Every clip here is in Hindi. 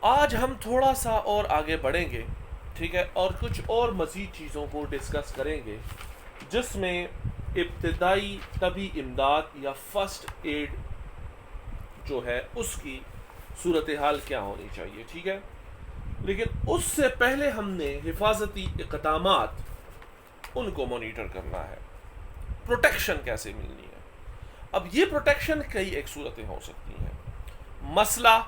आज हम थोड़ा सा और आगे बढ़ेंगे, ठीक है, और कुछ और मज़ीद चीज़ों को डिस्कस करेंगे जिसमें इब्तदाई तबी इमदाद या फर्स्ट एड जो है उसकी सूरत हाल क्या होनी चाहिए, ठीक है। लेकिन उससे पहले हमने हिफाजती इक़दामात उनको मॉनिटर करना है, प्रोटेक्शन कैसे मिलनी है। अब ये प्रोटेक्शन कई एक सूरतें हो सकती हैं। मसला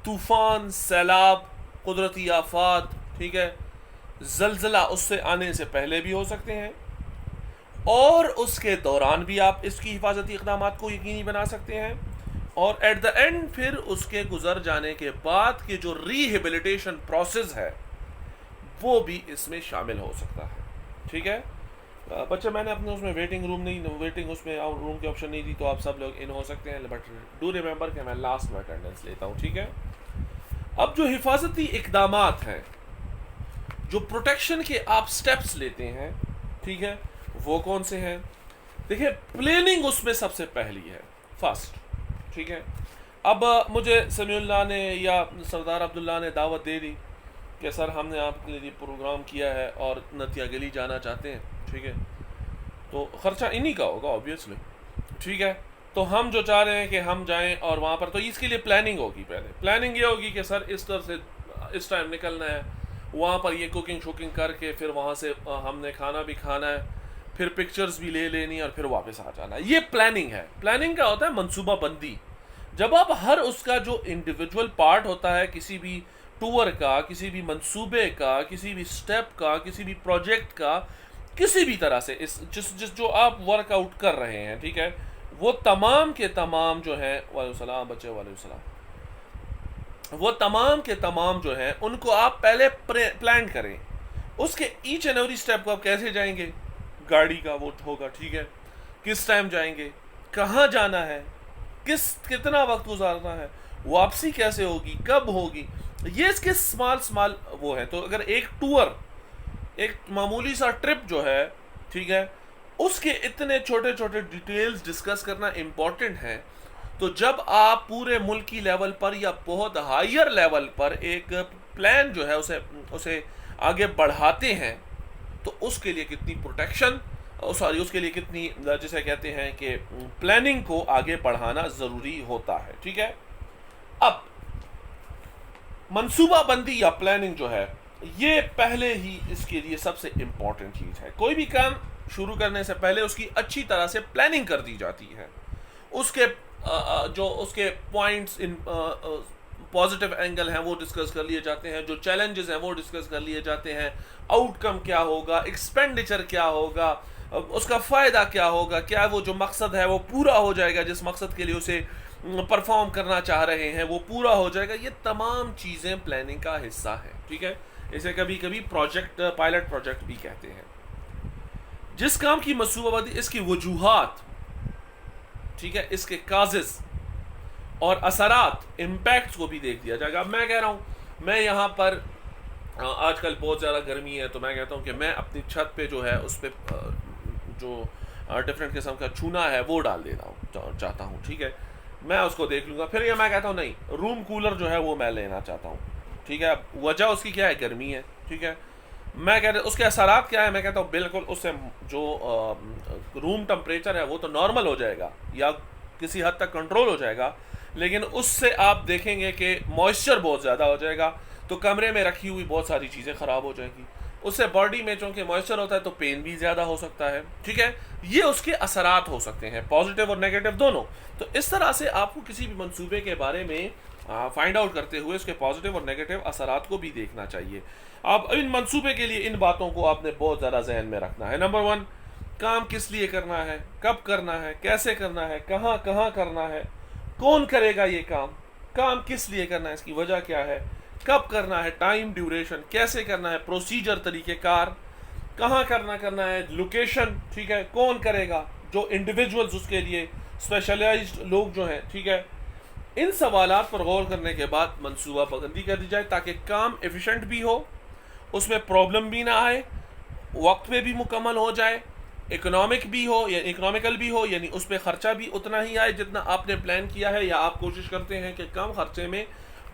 तूफ़ान, सैलाब, कुदरती आफात, ठीक है, जलजला उससे आने से पहले भी हो सकते हैं और उसके दौरान भी आप इसकी हिफाजती इक़दामात को यकीनी बना सकते हैं, और एट द एंड फिर उसके गुजर जाने के बाद के जो रिहेबिलिटेशन प्रोसेस है वो भी इसमें शामिल हो सकता है, ठीक है। बच्चे मैंने अपने उसमें वेटिंग रूम नहीं, वेटिंग उसमें रूम की ऑप्शन नहीं दी, तो आप सब लोग इन हो सकते हैं, बट डू रिमेंबर कि मैं लास्ट में अटेंडेंस लेता हूँ, ठीक है। अब जो हिफाजती इक़दामात हैं, जो प्रोटेक्शन के आप स्टेप्स लेते हैं, ठीक है, वो कौन से हैं। देखिए, प्लानिंग उसमें सबसे पहली है, फर्स्ट, ठीक है। अब मुझे समीउल्लाह ने या सरदार अब्दुल्ला ने दावत दे दी कि सर हमने आपके लिए प्रोग्राम किया है और नतिया गली जाना चाहते हैं, ठीक है, तो ख़र्चा इन्हीं का होगा ऑब्वियसली, ठीक है। तो हम जो चाह रहे हैं कि हम जाएं और वहाँ पर, तो इसके लिए प्लानिंग होगी। पहले प्लानिंग ये होगी कि सर इस तरह से इस टाइम निकलना है, वहाँ पर ये कुकिंग शुकिंग करके फिर वहाँ से हमने खाना भी खाना है, फिर पिक्चर्स भी ले लेनी और फिर वापस आ जाना है। ये प्लानिंग है। प्लानिंग क्या होता है? मनसूबा बंदी। जब आप हर उसका जो इंडिविजुअल पार्ट होता है किसी भी टूर का, किसी भी मंसूबे का, किसी भी स्टेप का, किसी भी प्रोजेक्ट का, किसी भी तरह से इस जिस जो आप वर्कआउट कर रहे हैं, ठीक है, वो तमाम के तमाम जो है, वालेकुम बच्चे वालेकुम, वो तमाम के तमाम जो है उनको आप पहले प्लान करें। उसके ईच एंड एवरी स्टेप को आप कैसे जाएंगे, गाड़ी का वो होगा, ठीक है, किस टाइम जाएंगे, कहाँ जाना है, कितना वक्त गुजारना है, वापसी कैसे होगी, कब होगी, ये इसके स्मॉल स्मॉल वो है। तो अगर एक टूर, एक मामूली सा ट्रिप जो है, ठीक है, उसके इतने छोटे छोटे डिटेल्स डिस्कस करना इम्पॉर्टेंट है। तो जब आप पूरे मुल्की लेवल पर या बहुत हायर लेवल पर एक प्लान जो है उसे उसे आगे बढ़ाते हैं, तो उसके लिए कितनी प्रोटेक्शन, सॉरी, उसके लिए कितनी, जिसे कहते हैं कि प्लानिंग को आगे बढ़ाना ज़रूरी होता है, ठीक है। अब मनसूबाबंदी या प्लानिंग जो है, ये पहले ही इसके लिए सबसे इम्पॉर्टेंट चीज़ है। कोई भी काम शुरू करने से पहले उसकी अच्छी तरह से प्लानिंग कर दी जाती है। उसके जो उसके पॉइंट्स इन पॉजिटिव एंगल हैं वो डिस्कस कर लिए जाते हैं, जो चैलेंजेस हैं वो डिस्कस कर लिए जाते हैं, आउटकम क्या होगा, एक्सपेंडिचर क्या होगा, उसका फ़ायदा क्या होगा, क्या वो जो मकसद है वो पूरा हो जाएगा, जिस मकसद के लिए उसे परफॉर्म करना चाह रहे हैं वो पूरा हो जाएगा। ये तमाम चीज़ें प्लानिंग का हिस्सा है, ठीक है। इसे कभी कभी प्रोजेक्ट, पायलट प्रोजेक्ट भी कहते हैं। जिस काम की मनसूबाबंदी, इसकी वजूहात, ठीक है, इसके काजेस और असरात, इम्पैक्ट्स को भी देख दिया जाएगा। अब मैं कह रहा हूँ, मैं यहाँ पर आजकल बहुत ज़्यादा गर्मी है, तो मैं कहता हूँ कि मैं अपनी छत पे जो है उस पर जो डिफरेंट किस्म का चूना है वो डाल देता हूँ, चाहता हूँ, ठीक है, मैं उसको देख लूँगा। फिर ये मैं कहता हूँ नहीं, रूम कूलर जो है वो मैं लेना चाहता हूँ, ठीक है। वजह उसकी क्या है? गर्मी है, ठीक है। मैं कहता उसके असरात क्या है? मैं कहता हूँ बिल्कुल उससे जो रूम टेम्परेचर है वो तो नॉर्मल हो जाएगा या किसी हद तक कंट्रोल हो जाएगा, लेकिन उससे आप देखेंगे कि मॉइस्चर बहुत ज़्यादा हो जाएगा, तो कमरे में रखी हुई बहुत सारी चीज़ें ख़राब हो जाएंगी। उससे बॉडी में चूँकि मॉइस्चर होता है तो पेन भी ज़्यादा हो सकता है, ठीक है। ये उसके असरात हो सकते हैं, पॉजिटिव और नेगेटिव दोनों। तो इस तरह से आपको किसी भी मंसूबे के बारे में फाइंड आउट करते हुए उसके पॉजिटिव और नेगेटिव असरात को भी देखना चाहिए। अब इन मंसूबे के लिए इन बातों को आपने बहुत ज़्यादा जहन में रखना है। नंबर 1, काम किस लिए करना है, कब करना है, कैसे करना है, कहाँ कहाँ करना है, कौन करेगा ये काम, काम किस लिए करना है, इसकी वजह क्या है, कब करना है, टाइम ड्यूरेशन, कैसे करना है, प्रोसीजर, तरीक़ेकार, कहाँ करना है, लोकेशन, ठीक है, कौन करेगा, जो इंडिविजुअल्स उसके लिए स्पेशलाइज्ड लोग जो हैं, ठीक है। इन सवालात पर गौर करने के बाद मनसूबा बंदी कर दी जाए ताकि काम एफिशिएंट भी हो, उसमें प्रॉब्लम भी ना आए, वक्त पे भी मुकम्मल हो जाए, इकोनॉमिक भी हो या इकोनॉमिकल भी हो, यानी उस पर ख़र्चा भी उतना ही आए जितना आपने प्लान किया है, या आप कोशिश करते हैं कि कम खर्चे में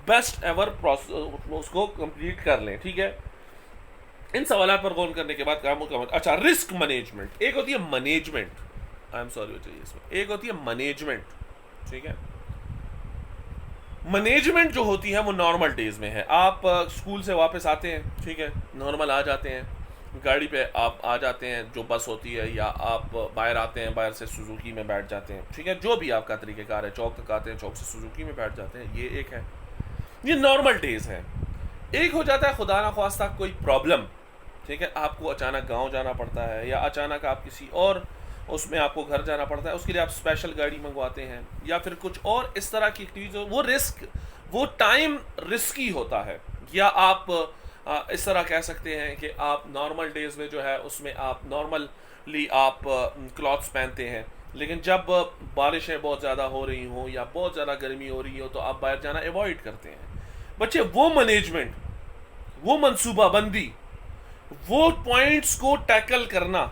बेस्ट एवर उसको कंप्लीट कर लें, ठीक है। इन सवालों पर गौर करने के बाद काम अच्छा, रिस्क मैनेजमेंट। एक होती है मैनेजमेंट, आई एम सॉरी चाहिए इसमें, एक होती है मैनेजमेंट, ठीक है। मैनेजमेंट जो होती है वो नॉर्मल डेज में है। आप स्कूल से वापस आते हैं, ठीक है, नॉर्मल आ जाते हैं, गाड़ी पे आप आ जाते हैं जो बस होती है, या आप बाहर आते हैं, बाहर से सुजुकी में बैठ जाते हैं, ठीक है, जो भी आपका तरीक़ेकार है, चौक तक आते हैं, चौक से सुजुकी में बैठ जाते हैं, ये एक है, ये नॉर्मल डेज है। एक हो जाता है खुदा ना ख्वास्ता कोई प्रॉब्लम, ठीक है, आपको अचानक गांव जाना पड़ता है, या अचानक आप किसी और उसमें आपको घर जाना पड़ता है, उसके लिए आप स्पेशल गाड़ी मंगवाते हैं, या फिर कुछ और इस तरह की चीज़, वो रिस्क, वो टाइम रिस्की होता है। या आप इस तरह कह सकते हैं कि आप नॉर्मल डेज में जो है उसमें आप नॉर्मली आप क्लॉथ्स पहनते हैं, लेकिन जब बारिशें बहुत ज़्यादा हो रही हों या बहुत ज़्यादा गर्मी हो रही हो तो आप बाहर जाना अवॉइड करते हैं। बच्चे, वो मैनेजमेंट, वो मनसूबाबंदी, वो पॉइंट्स को टैकल करना,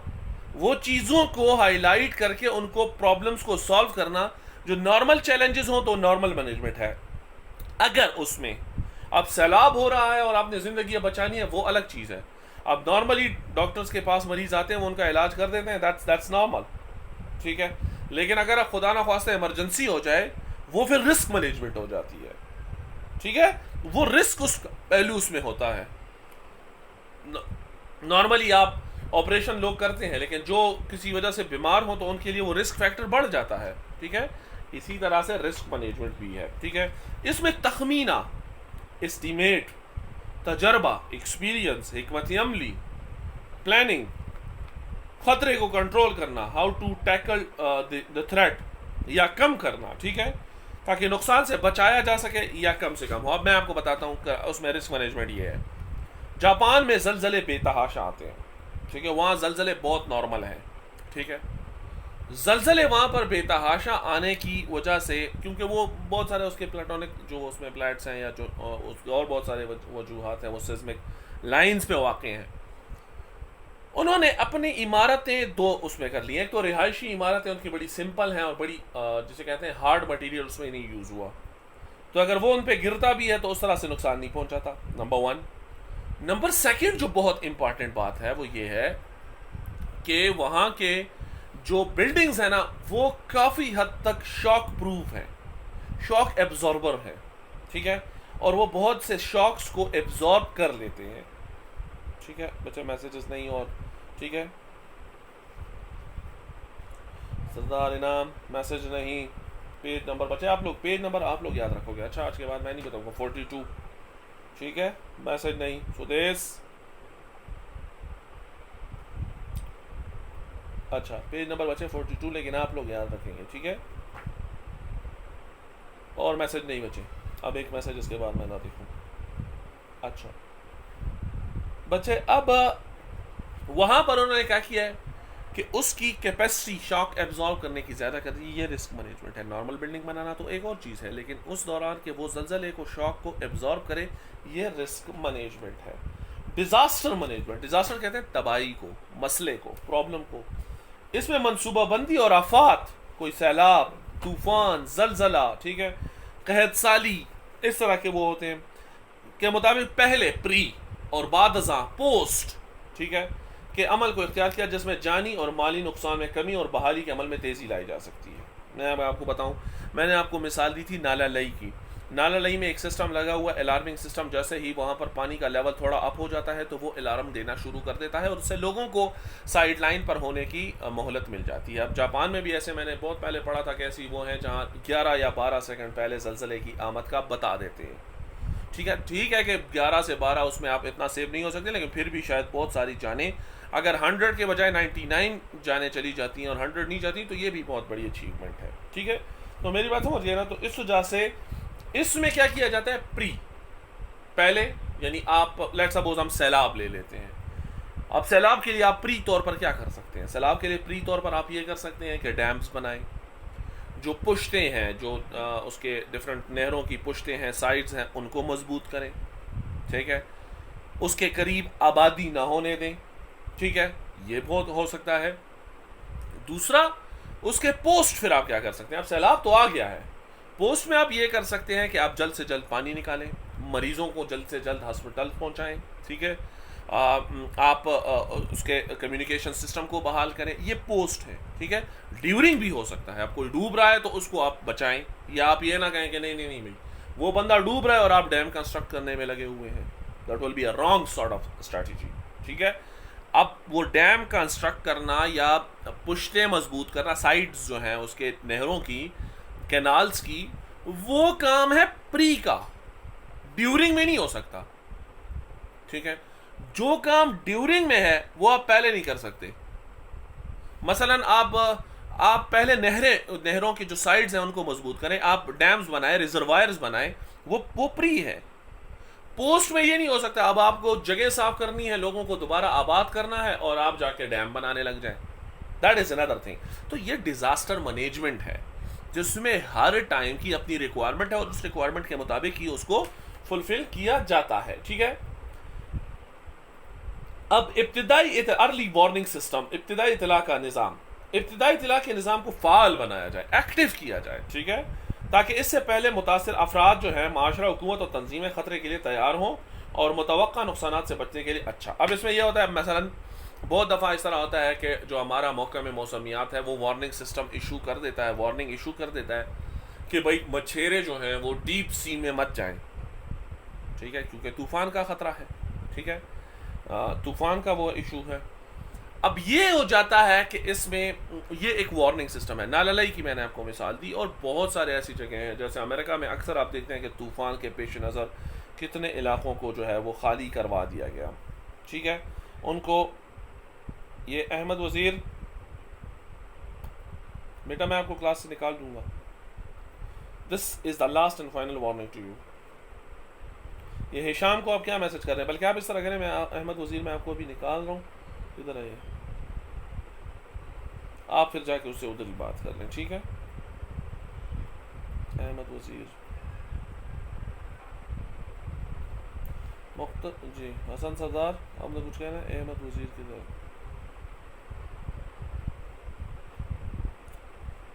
वो चीज़ों को हाईलाइट करके उनको प्रॉब्लम्स को सॉल्व करना, जो नॉर्मल चैलेंजेस हो तो नॉर्मल मैनेजमेंट है। अगर उसमें अब सैलाब हो रहा है और आपने ज़िंदगी बचानी है, वो अलग चीज़ है। अब नॉर्मली डॉक्टर्स के पास मरीज आते हैं, वो उनका इलाज कर देते हैं, दैट्स नॉर्मल, ठीक है। लेकिन अगर अब खुदा ना ख्वास्ता इमरजेंसी हो जाए, वो फिर रिस्क मैनेजमेंट हो जाती है, ठीक है। वो रिस्क उस पहलू उसमें होता है। नॉर्मली आप ऑपरेशन लोग करते हैं, लेकिन जो किसी वजह से बीमार हो तो उनके लिए वो रिस्क फैक्टर बढ़ जाता है, ठीक है। इसी तरह से रिस्क मैनेजमेंट भी है, ठीक है। इसमें तखमीना, एस्टीमेट, तजर्बा, एक्सपीरियंस, हिकमत अमली, प्लानिंग, खतरे को कंट्रोल करना, how to tackle the threat, या कम करना, ठीक है, ताकि नुकसान से बचाया जा सके या कम से कम हो। अब मैं आपको बताता हूँ उसमें रिस्क मैनेजमेंट ये है। जापान में जलजले बेतहाशा आते हैं, ठीक है, वहाँ जलजले बहुत नॉर्मल हैं, ठीक है। जलजले वहाँ पर बेतहाशा आने की वजह से, क्योंकि वो बहुत सारे उसके प्लेटोनिक जो उसमें प्लेट्स हैं, या जो और बहुत सारे वजूहात हैं, वो सिस्मिक लाइंस पे वाक़ हैं। उन्होंने अपनी इमारतें दो उसमें कर ली। एक तो रिहायशी इमारतें उनकी बड़ी सिंपल हैं और बड़ी जिसे कहते हैं हार्ड मटेरियल उसमें नहीं यूज़ हुआ, तो अगर वो उन पर गिरता भी है तो उस तरह से नुकसान नहीं पहुँचाता, नंबर वन। नंबर सेकंड जो बहुत इंपॉर्टेंट बात है वो ये है कि वहाँ के जो बिल्डिंग्स है ना, वो काफ़ी हद तक शॉक प्रूफ हैं, शॉक एब्जॉर्बर हैं, ठीक है, और वो बहुत से शॉक्स को एब्जॉर्ब कर लेते हैं, ठीक है। बच्चे मैसेजेस नहीं, और ठीक है, सरदार इनाम मैसेज नहीं, पेज नंबर, बच्चे आप लोग पेज नंबर आप लोग याद रखोगे, अच्छा आज के बाद मैं नहीं बताऊंगा, 42, ठीक है, मैसेज नहीं, सुदेश, अच्छा पेज नंबर बचे 42, लेकिन आप लोग याद रखेंगे, ठीक है। और मैसेज नहीं बचे, अब एक मैसेज इसके बाद मैं ना देखूं। अच्छा बच्चे, अब वहां पर उन्होंने क्या किया है कि उसकी कैपेसिटी शॉक एब्जॉर्ब करने की ज़्यादा कर दी। ये रिस्क मैनेजमेंट है। नॉर्मल बिल्डिंग बनाना तो एक और चीज़ है, लेकिन उस दौरान के वो जल्जले को, शॉक को एब्जॉर्ब करे, ये रिस्क मैनेजमेंट है। डिज़ास्टर मैनेजमेंट, डिज़ास्टर कहते हैं तबाही को, मसले को, प्रॉब्लम को। इसमें मनसूबाबंदी और आफात, कोई सैलाब, तूफान, जलजला, ठीक है, कहत साली, इस तरह के वो होते हैं के मुताबिक पहले प्री और बाद अज़ां पोस्ट, ठीक है, के अमल को इख्तियार किया जिसमें जानी और माली नुकसान में कमी और बहाली के अमल में तेज़ी लाई जा सकती है। मैं अब आपको बताऊं, मैंने आपको मिसाल दी थी नाला लई की। नाला लई में एक सिस्टम लगा हुआ, अलार्मिंग सिस्टम। जैसे ही वहाँ पर पानी का लेवल थोड़ा अप हो जाता है तो वो अलार्म देना शुरू कर देता है और उससे लोगों को साइड लाइन पर होने की मोहलत मिल जाती है। अब जापान में भी ऐसे मैंने बहुत पहले पढ़ा था कि ऐसी वो हैं जहाँ 11 या 12 सेकंड पहले जलजले की आमद का बता देते हैं। ठीक है कि 11 से 12 उसमें आप इतना सेव नहीं हो सकते, लेकिन फिर भी शायद बहुत सारी जानें, अगर 100 के बजाय 99 जाने चली जाती हैं और 100 नहीं जाती, तो ये भी बहुत बड़ी अचीवमेंट है। ठीक है, तो मेरी बात समझिए ना। तो इस वजह से इसमें क्या किया जाता है, प्री पहले, यानी आप लेट्स सपोज हम सैलाब ले लेते हैं। अब सैलाब के लिए आप प्री तौर पर क्या कर सकते हैं? सैलाब के लिए प्री तौर पर आप ये कर सकते हैं कि डैम्स बनाएं, जो पुश्ते हैं, जो उसके डिफरेंट नहरों की पुश्ते हैं, साइड्स हैं, उनको मजबूत करें। ठीक है, उसके करीब आबादी ना होने दें। ठीक है, ये बहुत हो सकता है। दूसरा, उसके पोस्ट फिर आप क्या कर सकते हैं? अब सैलाब तो आ गया है, पोस्ट में आप ये कर सकते हैं कि आप जल्द से जल्द पानी निकालें, मरीजों को जल्द से जल्द हॉस्पिटल पहुंचाएं, ठीक है। आप उसके कम्युनिकेशन सिस्टम को बहाल करें, ये पोस्ट है, ठीक है। ड्यूरिंग भी हो सकता है, आप कोई डूब रहा है तो उसको आप बचाएं, या आप ये ना कहें कि नहीं नहीं नहीं भाई वो बंदा डूब रहा है और आप डैम कंस्ट्रक्ट करने में लगे हुए हैं, that will be a wrong sort of strategy, ठीक है। अब वो डैम कंस्ट्रक्ट करना या पुश्तें मजबूत करना, साइड्स जो हैं उसके नहरों की, कैनाल्स की, वो काम है प्री का, ड्यूरिंग में नहीं हो सकता, ठीक है। जो काम ड्यूरिंग में है वो आप पहले नहीं कर सकते। मसलन आप पहले नहरों की जो साइड्स हैं उनको मजबूत करें, आप डैम्स बनाए, रिजर्वायर्स बनाए, वो प्री है। पोस्ट में ये नहीं हो सकता, अब आपको जगह साफ करनी है, लोगों को दोबारा आबाद करना है और आप जाके डैम बनाने लग जाए, दैट इज अनदर थिंग। तो ये डिजास्टर मैनेजमेंट है जिसमें हर टाइम की अपनी रिक्वायरमेंट है और उस रिक्वायरमेंट के मुताबिक ही उसको फुलफिल किया जाता है, ठीक है। अब इब्तिदाई अर्ली वार्निंग सिस्टम, इब्तिदाई इतला का निज़ाम, इब्तिदाई इतला के निज़ाम को फाल बनाया जाए, एक्टिव किया जाए, ठीक है, ताकि इससे पहले मुतासिर अफराद जो है माशरा, हुकूमत और तंजीमें ख़तरे के लिए तैयार हों और मुतवक्का नुकसानात से बचने के लिए। अच्छा, अब इसमें यह होता है, मसलन बहुत दफ़ा इस तरह होता है कि जो हमारा मौका में मौसमियात है वो वार्निंग सिस्टम इशू कर देता है, वार्निंग इशू कर देता है कि भाई मछेरे जो हैं वो डीप सी में मत जाएं, ठीक है, क्योंकि तूफ़ान का ख़तरा है, ठीक है, तूफ़ान का वो इशू है। अब ये हो जाता है कि इसमें ये एक वार्निंग सिस्टम है। नाललाई की मैंने आपको मिसाल दी और बहुत सारे ऐसी जगह हैं, जैसे अमेरिका में अक्सर आप देखते हैं कि तूफ़ान के पेश नज़र कितने इलाकों को जो है वो खाली करवा दिया गया, ठीक है। उनको ये अहमद वज़ीर, बेटा मैं आपको क्लास से निकाल दूंगा, this is the last and final warning to you. ये हिशाम को आप क्या मैसेज कर रहे हैं, बल्कि आप इस तरह करें, मैं अहमद वज़ीर मैं आपको अभी निकाल रहा हूँ, इधर आइए, आप फिर जाके उससे उधर ही बात कर लें, ठीक है। अहमद वज़ीर जी, हसन सरदार आपने कुछ कहना है, अहमद वज़ीर किधर?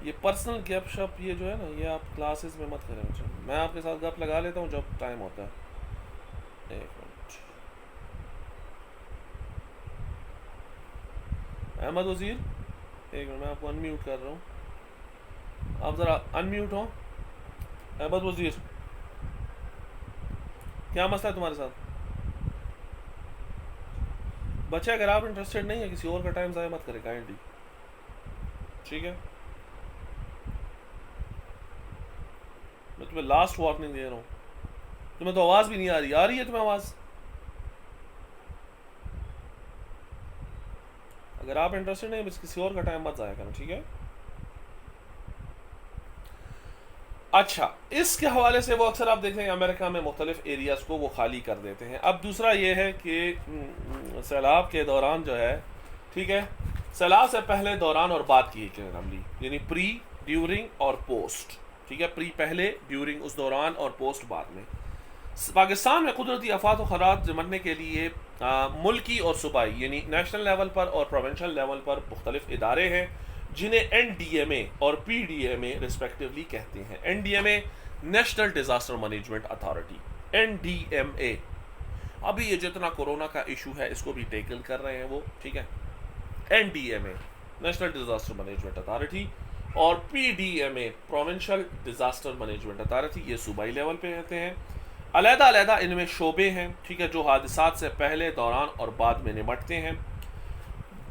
ये पर्सनल गप शप ये जो है ना, ये आप क्लासेस में मत करें, अच्छा मैं आपके साथ गप लगा लेता हूँ जब टाइम होता है। एक मिनट, अहमद वज़ीर एक मिनट, मैं आपको अनम्यूट कर रहा हूँ, आप ज़रा अनम्यूट हो। अहमद वज़ीर, क्या मसला है तुम्हारे साथ? बच्चे अगर आप इंटरेस्टेड नहीं है, किसी और का टाइम ज़ाया मत करें काइंडली, ठीक है। मैं तुम्हें लास्ट वार्निंग दे रहा हूँ, तुम्हें तो आवाज़ भी नहीं आ रही है तुम्हें आवाज़? अगर आप इंटरेस्टेड नहीं, बस किसी और का टाइम मत ज़ाया करना, ठीक है। अच्छा, इसके हवाले से वो अक्सर आप देखते हैं अमेरिका में मुख्तलिफ एरियाज़ को वो खाली कर देते हैं। अब दूसरा ये है कि सैलाब के दौरान जो है, ठीक है, सैलाब से पहले, दौरान और बाद की एक अमली, यानी प्री, ड्यूरिंग और पोस्ट, ठीक है। प्री पहले, ड्यूरिंग उस दौरान और पोस्ट बाद में। पाकिस्तान में कुदरती आफात और खरात निपटने के लिए मुल्की और सूबाई यानी नेशनल लेवल पर और प्रोविंशियल लेवल पर मुख्तलिफ इदारे हैं जिन्हें NDMA और PDMA रिस्पेक्टिवली कहते हैं। NDMA national disaster management authority, NDMA अभी ये जितना कोरोना का इशू है इसको भी टेकल कर रहे हैं वो, ठीक है। NDMA national disaster management authority और PDMA provincial disaster management authority, ये सूबाई लेवल पे रहते हैं। अलहदा अलहदा इनमें शोबे हैं, ठीक है, जो हादसात से पहले, दौरान और बाद में निमटते हैं।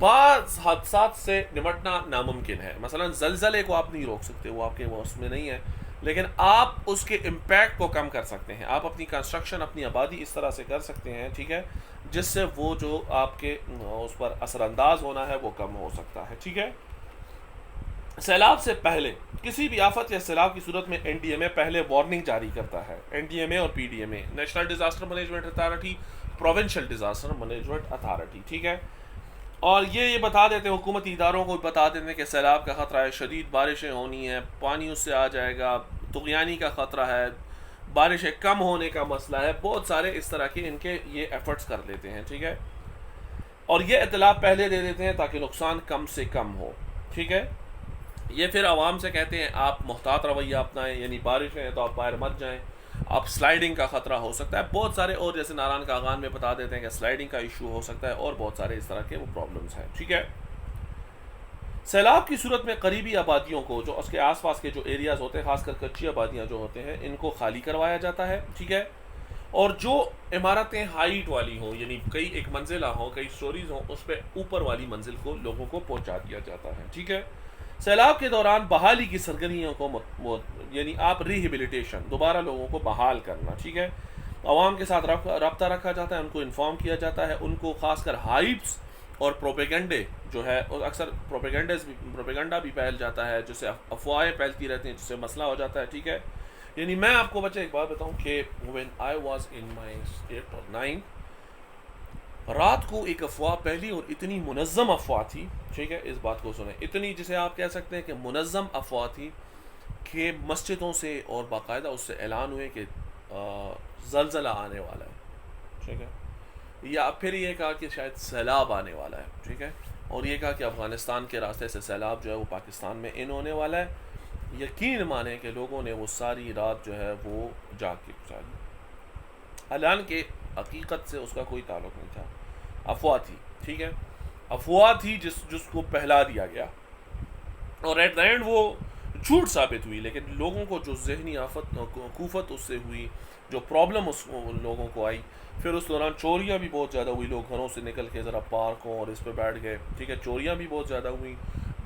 बाज़ हादसात से निमटना नामुमकिन है, मसलन ज़लज़ले को आप नहीं रोक सकते, वो आपके मौसम में नहीं है, लेकिन आप उसके इम्पैक्ट को कम कर सकते हैं। आप अपनी कंस्ट्रक्शन, अपनी आबादी इस तरह से कर सकते हैं, ठीक है, जिससे वो जो आपके उस पर असरअंदाज होना है वो कम हो सकता है, ठीक है। सैलाब से पहले किसी भी आफत या सैलाब की सूरत में NDMA पहले वार्निंग जारी करता है। NDMA और PDMA national disaster management authority, provincial disaster management authority, ठीक है। और ये बता देते हैं, हुकूमती इदारों को बता देते हैं कि सैलाब का ख़तरा है, शदीद बारिशें होनी है, पानी उससे आ जाएगा, तुग़यानी का ख़तरा है, बारिशें कम होने का मसला है, बहुत सारे इस तरह के इनके ये एफर्ट्स कर लेते हैं, ठीक है। और ये इतला पहले दे देते हैं ताकि नुकसान कम से कम हो, ठीक है। ये फिर आवाम से कहते हैं आप मुहतात रवैया अपनाएं, यानी बारिश है तो आप बाहर मत जाएं, आप स्लाइडिंग का ख़तरा हो सकता है, बहुत सारे और जैसे नारायण कागान में बता देते हैं कि स्लाइडिंग का इशू हो सकता है और बहुत सारे इस तरह के वो प्रॉब्लम्स हैं। ठीक है, सैलाब की सूरत में करीबी आबादियों को, जो उसके आसपास के जो एरियाज़ होते हैं, खासकर कच्ची आबादियाँ जो होते हैं, इनको खाली करवाया जाता है। ठीक है, और जो इमारतें हाइट वाली हों, यानी कई एक मंजिला हों, कई स्टोरीज हों, उस पर ऊपर वाली मंजिल को लोगों को पहुंचा दिया जाता है। ठीक है, सैलाब के दौरान बहाली की सरगर्मियों को यानी आप रिहेबिलिटेशन, दोबारा लोगों को बहाल करना। ठीक है, आवाम के साथ रब्ता रखा जाता है, उनको इन्फॉर्म किया जाता है, उनको खासकर हाइप्स और प्रोपेगेंडे जो है, और अक्सर प्रोपेगेंडा भी फैल जाता है, जिससे अफवाहें फैलती रहती हैं, जिससे मसला हो जाता है। ठीक है, यानी मैं आपको बच्चे एक बात बताऊं कि when I was in my state और 9, रात को एक अफवाह पहली और इतनी मुनज़्ज़म अफवाह थी। ठीक है, इस बात को सुने, इतनी जिसे आप कह सकते हैं कि मुनज़्ज़म अफवाह थी कि मस्जिदों से और बाकायदा उससे ऐलान हुए कि ज़लज़ला आने वाला है। ठीक है, या फिर ये कहा कि शायद सैलाब आने वाला है। ठीक है, और ये कहा कि अफ़गानिस्तान के रास्ते से सैलाब जो है वो पाकिस्तान में इन होने वाला है। यकीन माने कि लोगों ने वो सारी रात जो है वो जाग के गुजारी, हालांकि हकीकत से उसका कोई ताल्लुक नहीं था, अफवाह थी। ठीक है, अफवाह थी जिसको पहला दिया गया और एट द एंड वो झूठ साबित हुई। लेकिन लोगों को जो जहनी कूफत उससे हुई, जो प्रॉब्लम उस लोगों को आई, फिर उस दौरान चोरियाँ भी बहुत ज़्यादा हुई, लोग घरों से निकल के ज़रा पार्कों और इस पर बैठ गए। ठीक है, चोरियाँ भी बहुत ज़्यादा हुई,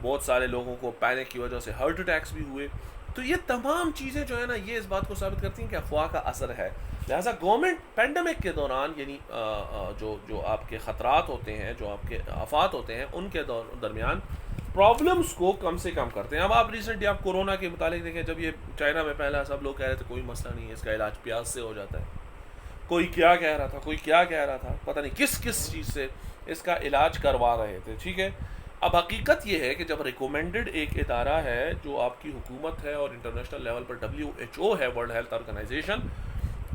बहुत सारे लोगों को पैनिक की वजह से हार्ट अटैक्स भी हुए। तो ये तमाम चीज़ें जो है ना, ये इस बात को साबित करती हैं कि अफवाह का असर है। लिहाजा गवर्नमेंट पेंडेमिक के दौरान, यानी जो आपके ख़तरात होते हैं, जो आपके आफात होते हैं, उनके दरमियान प्रॉब्लम्स को कम से कम करते हैं। अब आप रिसेंटली आप कोरोना के मुतालिक देखें, जब ये चाइना में पहला सब लोग कह रहे थे कोई मसला नहीं है, इसका इलाज प्याज से हो जाता है, कोई क्या कह रहा था, कोई क्या कह रहा था, पता नहीं किस किस चीज़ से इसका इलाज करवा रहे थे। ठीक है, अब हकीकत ये है कि जब रिकमेंडेड एक इदारा है जो आपकी हुकूमत है और इंटरनेशनल लेवल पर WHO है, वर्ल्ड हेल्थ ऑर्गेनाइजेशन,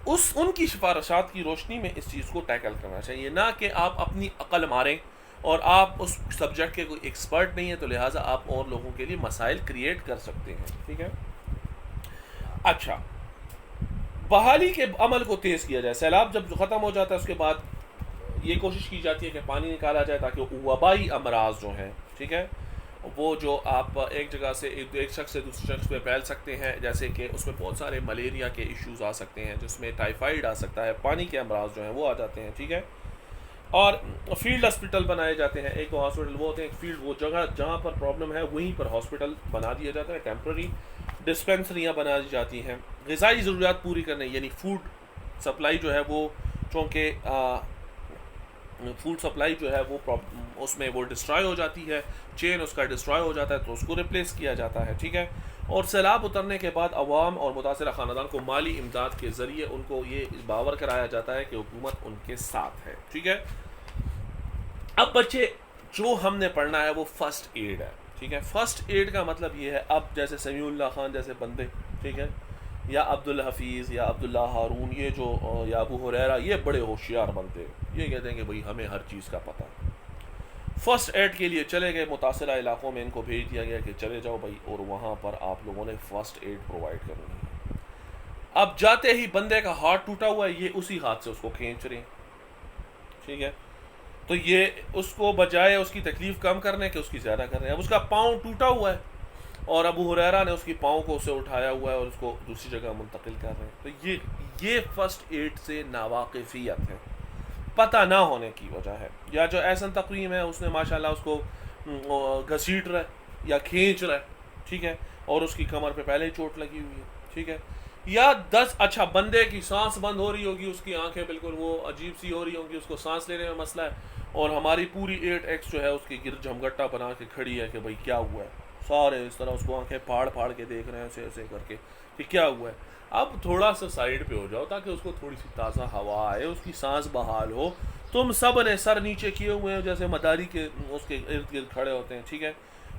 उनकी सिफारिशात की रोशनी में इस चीज़ को टैकल करना चाहिए, ना कि आप अपनी अकल मारें और आप उस सब्जेक्ट के कोई एक्सपर्ट नहीं है, तो लिहाजा आप और लोगों के लिए मसाइल क्रिएट कर सकते हैं। ठीक है, अच्छा, बहाली के अमल को तेज़ किया जाए। सैलाब जब ख़त्म हो जाता है उसके बाद ये कोशिश की जाती है कि पानी निकाला जाए ताकि वबाई अमराज जो हैं, ठीक है, वो जो आप एक जगह से एक शख्स से दूसरे शख्स पे फैल सकते हैं, जैसे कि उसमें बहुत सारे मलेरिया के इश्यूज़ आ सकते हैं, जिसमें टाइफाइड आ सकता है, पानी के अमराज जो हैं वो आ जाते हैं। ठीक है, और फील्ड हॉस्पिटल बनाए जाते हैं। एक हॉस्पिटल वो होते हैं, फील्ड वो जगह जहाँ पर प्रॉब्लम है वहीं पर हॉस्पिटल बना दिया जाता है, टेम्प्रेरी डिस्पेंसरियाँ बना दी जाती हैं। ग़िज़ाई ज़रूरियात पूरी करने, यानी फूड सप्लाई जो है वो, चूँकि फूड सप्लाई जो है वो उसमें वो डिस्ट्रॉय हो जाती है, चेन उसका डिस्ट्रॉय हो जाता है, तो उसको रिप्लेस किया जाता है। ठीक है, और सैलाब उतरने के बाद अवाम और मुतासरा ख़ानदान को माली इमदाद के ज़रिए उनको ये बावर कराया जाता है कि हुकूमत उनके साथ है। ठीक है, अब बच्चे जो हमने पढ़ना है वो फ़र्स्ट एड है। ठीक है, फ़र्स्ट एड का मतलब ये है, अब जैसे समीउल्लाह खान जैसे बंदे, ठीक है, या अब्दुल हफीज़ या अब्दुल्ला हारून, ये जो या अबू हुरैरा, ये बड़े होशियार बनते हैं, ये कहते हैं कि भाई हमें हर चीज़ का पता है। फ़र्स्ट एड के लिए चले गए, मुतासरा इलाक़ों में इनको भेज दिया गया कि चले जाओ भाई, और वहाँ पर आप लोगों ने फ़र्स्ट एड प्रोवाइड करनी है। अब जाते ही बंदे का हाथ टूटा हुआ है, ये उसी हाथ से उसको खींच रहे हैं। ठीक है, तो ये उसको बजाय उसकी तकलीफ़ कम करने के उसकी ज़्यादा कर रहे हैं। अब उसका पाँव टूटा हुआ है और अबू हुरैरा ने उसकी पाँव को उससे उठाया हुआ है और उसको दूसरी जगह मुंतकिल कर रहे हैं। तो ये फ़र्स्ट एड से नावाकिफ़ियत है, पता ना होने की वजह है। या जो एहसन तक़वीम है, उसने माशाल्लाह उसको घसीट रहा है या खींच रहा है, ठीक है, और उसकी कमर पे पहले ही चोट लगी हुई है। ठीक है, या 10 अच्छा बंदे की सांस बंद हो रही होगी, उसकी आंखें बिल्कुल वो अजीब सी हो रही होंगी, उसको सांस लेने में मसला है, और हमारी पूरी 8X जो है उसकी गिर झमगट्टा बना के खड़ी है कि भाई क्या हुआ है। सारे इस तरह उसको आंखें फाड़ फाड़ के देख रहे हैं ऐसे ऐसे करके कि क्या हुआ है। अब थोड़ा सा साइड पे हो जाओ ताकि उसको थोड़ी सी ताज़ा हवा आए, उसकी सांस बहाल हो। तुम सब ने सर नीचे किए हुए हैं जैसे मदारी के उसके इर्द गिर्द खड़े होते हैं। ठीक है,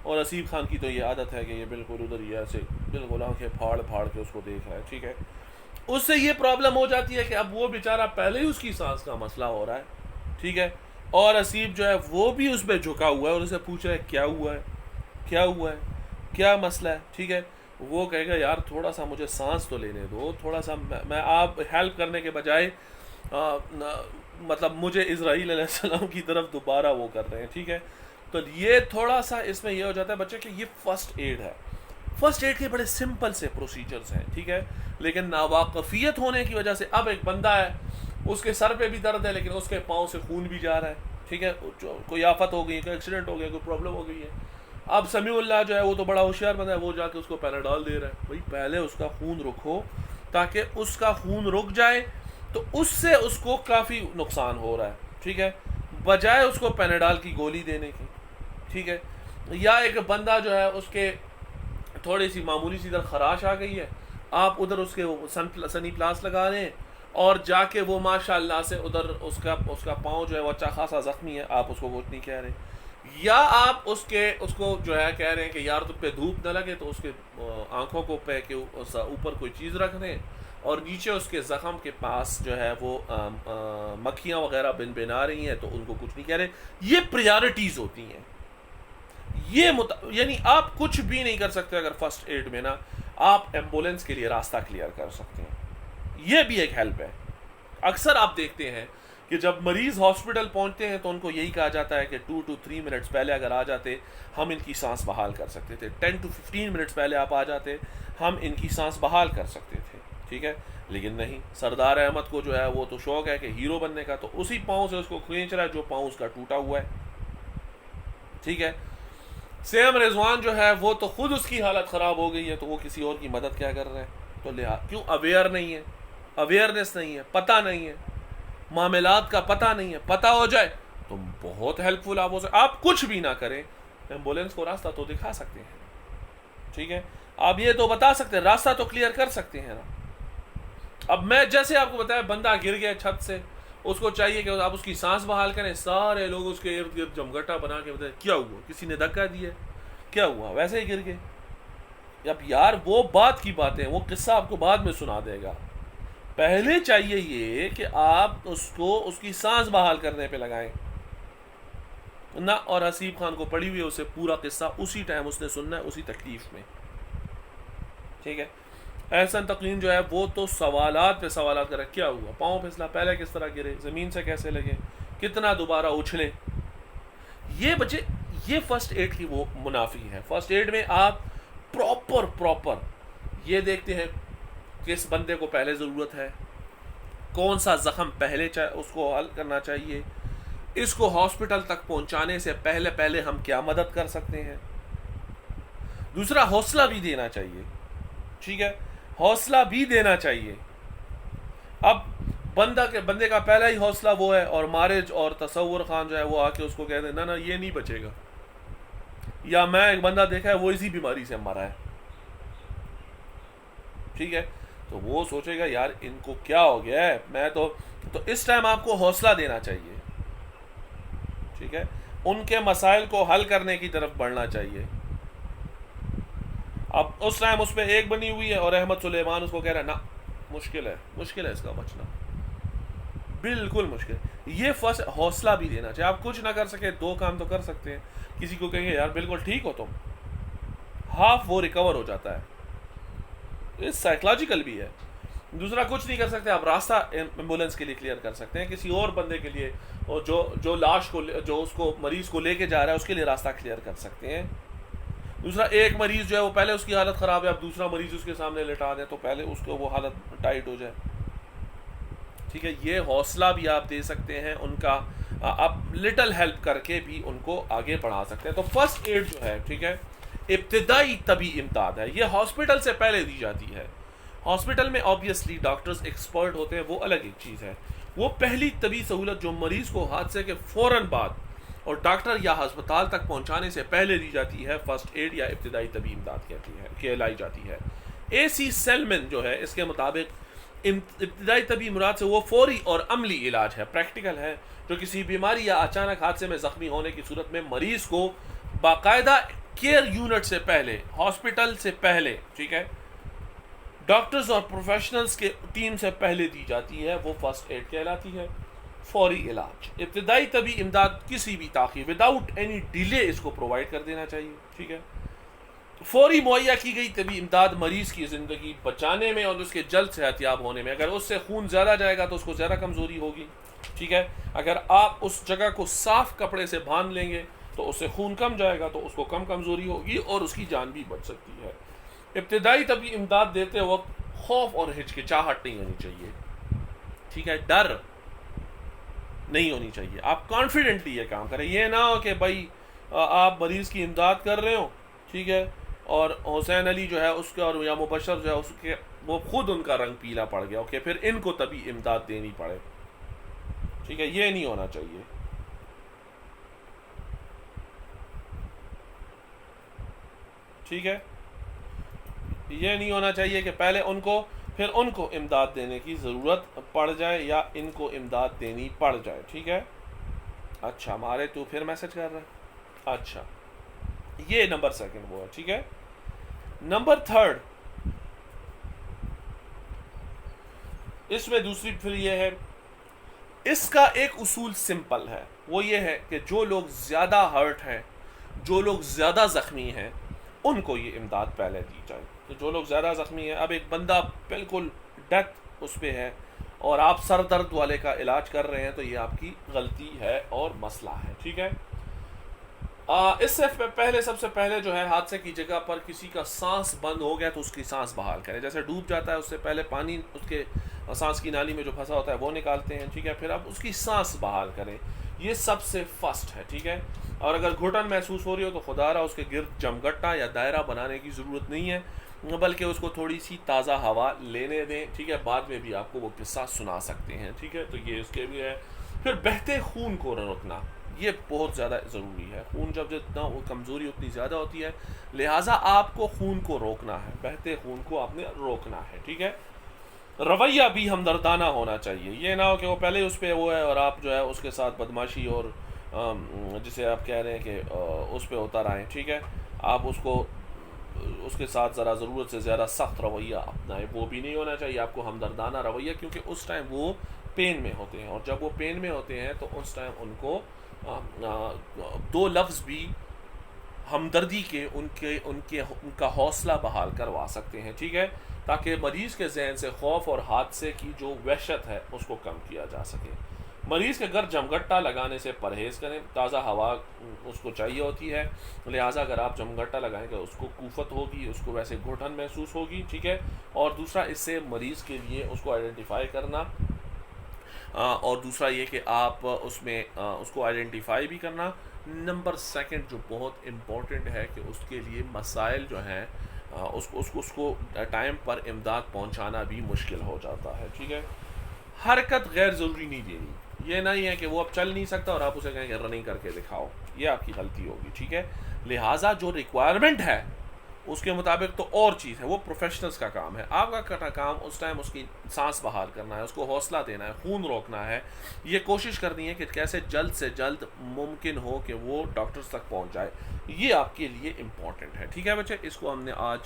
और असीब खान की तो ये आदत है कि ये बिल्कुल उधर ही ऐसे बिल्कुल आंखें फाड़ फाड़ के उसको देख रहा है। ठीक है, उससे ये प्रॉब्लम हो जाती है कि अब वो बेचारा पहले ही उसकी सांस का मसला हो रहा है। ठीक है, और असीब जो है वो भी उस पर झुका हुआ है और उसे पूछ रहा है क्या हुआ है क्या हुआ है। क्या मसला है, ठीक है। वो कहेगा यार थोड़ा सा मुझे सांस तो लेने दो, थोड़ा सा मैं आप हेल्प करने के बजाय मतलब मुझे इज़राइल अलैहिस्सलाम की तरफ दोबारा वो कर रहे हैं, ठीक है। तो ये थोड़ा सा इसमें ये हो जाता है बच्चे कि ये फर्स्ट एड है। फर्स्ट एड के बड़े सिंपल से प्रोसीजर्स हैं, ठीक है, लेकिन नावाकफियत होने की वजह से अब एक बंदा है, उसके सर पे भी दर्द है लेकिन उसके पाँव से खून भी जा रहा है, ठीक है, कोई आफत हो गई, कोई एक्सीडेंट हो गया, कोई प्रॉब्लम हो गई है। अब समीउल्लाह जो है वो तो बड़ा होशियार बंदा है, वो जाके उसको पैराडॉल दे रहा है। भाई पहले उसका खून रुको, ताकि उसका खून रुक जाए, तो उससे उसको काफ़ी नुकसान हो रहा है, ठीक है, बजाय उसको पैराडॉल की गोली देने की, ठीक है। या एक बंदा जो है उसके थोड़ी सी मामूली सी इधर खराश आ गई है, आप उधर उसके सनी प्लास लगा रहे हैं, और जाके वो माशाल्लाह से उधर उसका पाँव जो है वो अच्छा खासा ज़ख्मी है, आप उसको कुछ नहीं कह रहे। या आप उसको जो है कह रहे हैं कि यार तुम पे धूप ना लगे, तो उसके आंखों को पे के ऊपर कोई चीज़ रख दें, और नीचे उसके ज़ख़म के पास जो है वो मक्खियाँ वगैरह बिन बिना रही हैं, तो उनको कुछ नहीं कह रहे। ये प्रायोरिटीज़ होती हैं। ये यानी आप कुछ भी नहीं कर सकते अगर फर्स्ट एड में ना, आप एम्बुलेंस के लिए रास्ता क्लियर कर सकते हैं। ये भी एक हेल्प है। अक्सर आप देखते हैं कि जब मरीज़ हॉस्पिटल पहुंचते हैं तो उनको यही कहा जाता है कि 2 to 3 मिनट्स पहले अगर आ जाते हम इनकी सांस बहाल कर सकते थे, 10 to 15 मिनट्स पहले आप आ जाते हम इनकी सांस बहाल कर सकते थे, ठीक है। लेकिन नहीं, सरदार अहमद को जो है वो तो शौक है कि हीरो बनने का, तो उसी पाँव से उसको खींच रहा है जो पाँव उसका टूटा हुआ है, ठीक है। सेम रिजवान जो है वो तो खुद उसकी हालत ख़राब हो गई है, तो वो किसी और की मदद क्या कर रहा है? तो क्यों? अवेयर नहीं है, अवेयरनेस नहीं है, पता नहीं है, मामलात का पता नहीं है। पता हो जाए तो बहुत हेल्पफुल आप हो सकते। आप कुछ भी ना करें, एम्बुलेंस को रास्ता तो दिखा सकते हैं, ठीक है। आप ये तो बता सकते हैं, रास्ता तो क्लियर कर सकते हैं ना। अब मैं जैसे आपको बताया, बंदा गिर गया छत से, उसको चाहिए कि आप उसकी सांस बहाल करें, सारे लोग उसके इर्द गिर्द जमघटा बना के बताए क्या हुआ, किसी ने धक्का दिया, क्या हुआ, वैसे ही गिर गए। अब यार वो बात की बातें, वो किस्सा आपको बाद में सुना देगा। पहले चाहिए ये कि आप उसको उसकी सांस बहाल करने पे लगाएं ना। और हसीब खान को पड़ी हुई है, उसे पूरा किस्सा उसी टाइम उसने सुनना है, उसी तकलीफ में, ठीक है। एहसन तकलीम जो है वो तो सवालात पे सवालात कर, क्या हुआ, पाँव फिसला, पहले किस तरह गिरे, ज़मीन से कैसे लगे, कितना दोबारा उछले। ये बच्चे, ये फर्स्ट एड की वो मुनाफी है। फर्स्ट एड में आप प्रॉपर ये देखते हैं किस बंदे को पहले ज़रूरत है, कौन सा ज़ख़म पहले उसको हल करना चाहिए, इसको हॉस्पिटल तक पहुंचाने से पहले हम क्या मदद कर सकते हैं। दूसरा, हौसला भी देना चाहिए, ठीक है, हौसला भी देना चाहिए। अब बंदे का पहला ही हौसला वो है, और मारिज और तसव्वुर खान जो है वो आके उसको कहते हैं ना ये नहीं बचेगा। या मैं एक बंदा देखा है वो इसी बीमारी से मरा है, ठीक है, तो वो सोचेगा यार इनको क्या हो गया है, मैं तो इस टाइम आपको हौसला देना चाहिए, ठीक है, उनके मसाइल को हल करने की तरफ बढ़ना चाहिए। अब उस टाइम उस पर एक बनी हुई है और अहमद सुलेमान उसको कह रहा है ना मुश्किल है इसका बचना, बिल्कुल मुश्किल। ये फर्स्ट हौसला भी देना चाहिए। आप कुछ ना कर सके, 2 काम तो कर सकते हैं। किसी को कहेंगे यार बिल्कुल ठीक हो तुम, हाफ वो रिकवर हो जाता है, ये साइकोलॉजिकल भी है। दूसरा, कुछ नहीं कर सकते, आप रास्ता एम्बुलेंस के लिए क्लियर कर सकते हैं, किसी और बंदे के लिए, और जो लाश को, जो उसको मरीज को लेके जा रहा है उसके लिए रास्ता क्लियर कर सकते हैं। दूसरा, एक मरीज जो है वो पहले उसकी हालत ख़राब है, अब दूसरा मरीज उसके सामने लेटा दें तो पहले उसको वो हालत टाइट हो जाए, ठीक है। ये हौसला भी आप दे सकते हैं उनका, आप लिटिल हेल्प करके भी उनको आगे बढ़ा सकते हैं। तो फर्स्ट एड जो है, ठीक है, इब्तिदाई तबी इमदाद है, ये हॉस्पिटल से पहले दी जाती है। हॉस्पिटल में ऑब्वियसली डॉक्टर्स एक्सपर्ट होते हैं, वो अलग एक चीज़ है। वो पहली तबी सहूलत जो मरीज़ को हादसे के फ़ौरन बाद और डॉक्टर या अस्पताल तक पहुंचाने से पहले दी जाती है, फर्स्ट एड या इब्तिदाई तबी इमदाद कहलाई जाती है। AC सेलमन जो है, इसके मुताबिक इब्तिदाई तबी मुराद से वो फौरी और अमली इलाज है, प्रैक्टिकल है, जो किसी बीमारी या अचानक हादसे में ज़ख्मी होने की सूरत में मरीज़ को बाकायदा केयर यूनिट से पहले, हॉस्पिटल से पहले, ठीक है, डॉक्टर्स और प्रोफेशनल्स के टीम से पहले दी जाती है, वो फर्स्ट एड कहलाती है। फौरी इलाज, इब्तिदाई तबी इमदाद किसी भी ताख़ीर, विदाउट एनी डिले इसको प्रोवाइड कर देना चाहिए, ठीक है। फौरी मुहैया की गई तभी इमदाद मरीज़ की ज़िंदगी बचाने में और उसके जल्द सेहतियाब होने में। अगर उससे खून ज़्यादा जाएगा तो उसको ज़्यादा कमज़ोरी होगी, ठीक है। अगर आप उस जगह को साफ़ कपड़े से बांध लेंगे तो उससे खून कम जाएगा तो उसको कम कमज़ोरी होगी और उसकी जान भी बच सकती है। इब्तिदाई तभी इमदाद देते वक्त खौफ और हिचकिचाहट नहीं होनी चाहिए, ठीक है, डर नहीं होनी चाहिए। आप कॉन्फिडेंटली ये काम करें। ये ना हो कि भाई आप मरीज़ की इमदाद कर रहे हो, ठीक है, और हुसैन अली जो है उसके और या मुबशर जो है उसके वो खुद उनका रंग पीला पड़ गया, ओके, फिर इनको तभी इमदाद देनी पड़े, ठीक है, ये नहीं होना चाहिए। ठीक है, ये नहीं होना चाहिए कि पहले उनको फिर उनको इमदाद देने की ज़रूरत पड़ जाए या इनको इमदाद देनी पड़ जाए, ठीक है। अच्छा, हमारे तो फिर मैसेज कर रहा है। अच्छा, ये नंबर सेकंड वो है, ठीक है। नंबर थर्ड, इसमें दूसरी फिर ये है, इसका एक उसूल सिंपल है, वो ये है कि जो लोग ज़्यादा हर्ट हैं, जो लोग ज़्यादा ज़ख्मी हैं, उनको ये इमदाद पहले दी जाए। तो जो लोग ज़्यादा ज़ख्मी हैं, अब एक बंदा बिल्कुल डेथ उस पर है और आप सर दर्द वाले का इलाज कर रहे हैं, तो ये आपकी गलती है और मसला है, ठीक है। इससे पहले सबसे पहले जो है हादसे की जगह पर किसी का सांस बंद हो गया तो उसकी सांस बहाल करें। जैसे डूब जाता है उससे पहले पानी उसके सांस की नाली में जो फंसा होता है वो निकालते हैं, ठीक है, फिर आप उसकी सांस बहाल करें। ये सबसे फर्स्ट है, ठीक है। और अगर घुटन महसूस हो रही हो तो खुदारा उसके गिर्द जमगट्टा या दायरा बनाने की ज़रूरत नहीं है, बल्कि उसको थोड़ी सी ताज़ा हवा लेने दें, ठीक है। बाद में भी आपको वो किस्सा सुना सकते हैं, ठीक है। तो ये इसके भी है। फिर बहते खून को रोकना, ये बहुत ज़्यादा ज़रूरी है। खून जब जितना वो कमज़ोरी उतनी ज़्यादा होती है, लिहाजा आपको खून को रोकना है, बहते खून को आपने रोकना है, ठीक है। रवैया भी हमदर्दाना होना चाहिए। ये ना हो कि वो पहले उस पर वो है और आप जो है उसके साथ बदमाशी और जिसे आप कह रहे हैं कि उस पर उतर आएँ, ठीक है। आप उसको उसके साथ ज़रा ज़रूरत से ज़्यादा सख्त रवैया अपनाएं, वो भी नहीं होना चाहिए। आपको हमदर्दाना रवैया, क्योंकि उस टाइम वो पेन में होते हैं और जब वो पेन में होते हैं तो उस टाइम उनको दो लफ्ज़ भी हमदर्दी के उनके उनके उनका हौसला बहाल करवा सकते हैं, ठीक है, ताकि मरीज़ के जहन से खौफ और हादसे की जो वहशत है उसको कम किया जा सके। मरीज़ के घर जमगट्टा लगाने से परहेज़ करें, ताज़ा हवा उसको चाहिए होती है, लिहाजा अगर आप जमगट्टा लगाएंगे उसको कुफत होगी, उसको वैसे घुटन महसूस होगी, ठीक है। और दूसरा, इससे मरीज़ के लिए उसको आइडेंटिफाई करना और दूसरा ये कि आप उसमें उसको आइडेंटिफाई भी करना। नंबर सेकंड जो बहुत इम्पोर्टेंट है कि उसके लिए मसाइल जो हैं उसको टाइम पर इमदाद पहुंचाना भी मुश्किल हो जाता है, ठीक है। हरकत गैर ज़रूरी नहीं देनी। ये नहीं है कि वो अब चल नहीं सकता और आप उसे कहेंगे रनिंग करके दिखाओ, ये आपकी गलती होगी, ठीक है। लिहाजा जो रिक्वायरमेंट है उसके मुताबिक तो और चीज़ है, वो प्रोफेशनल्स का काम है। आपका काम उस टाइम उसकी सांस बहाल करना है, उसको हौसला देना है, खून रोकना है, ये कोशिश करनी है कि कैसे जल्द से जल्द मुमकिन हो कि वो डॉक्टर्स तक पहुंच जाए। ये आपके लिए इम्पॉर्टेंट है, ठीक है बच्चे। इसको हमने आज